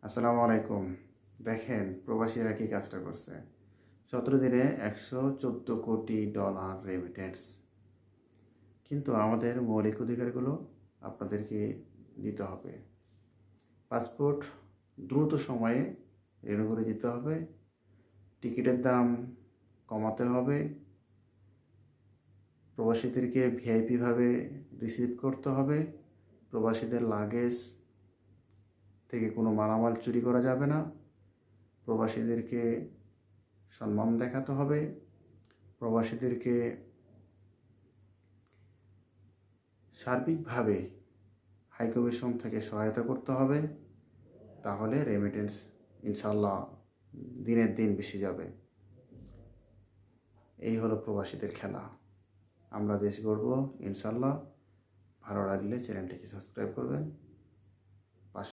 আসসালামু আলাইকুম। দেখেন প্রবাসীরা কি কাজটা করছে। 17 দিনে $114 কোটি রেমিটেন্স। কিন্তু আমাদের মৌলিক অধিকারগুলো আপনাদেরকে দিতে হবে। পাসপোর্ট দ্রুত সময়ে রিনিউ করে দিতে হবে। টিকিটের দাম কমাতে হবে। প্রবাসীদেরকে ভিআইপিভাবে রিসিভ করতে হবে। প্রবাসীদের লাগেজ থেকে কোনো মালামাল চুরি করা যাবে না। প্রবাসীদেরকে সম্মান দেখাতে হবে। প্রবাসীদেরকে সার্বিকভাবে হাইকমিশন থেকে সহায়তা করতে হবে। তাহলে রেমিটেন্স ইনশাল্লাহ দিনের দিন বেশি যাবে। এই হলো প্রবাসীদের খেলা। আমরা দেশ গড়ব ইনশাল্লাহ। ভালো লাগলে চ্যানেলটিকে সাবস্ক্রাইব করবেন।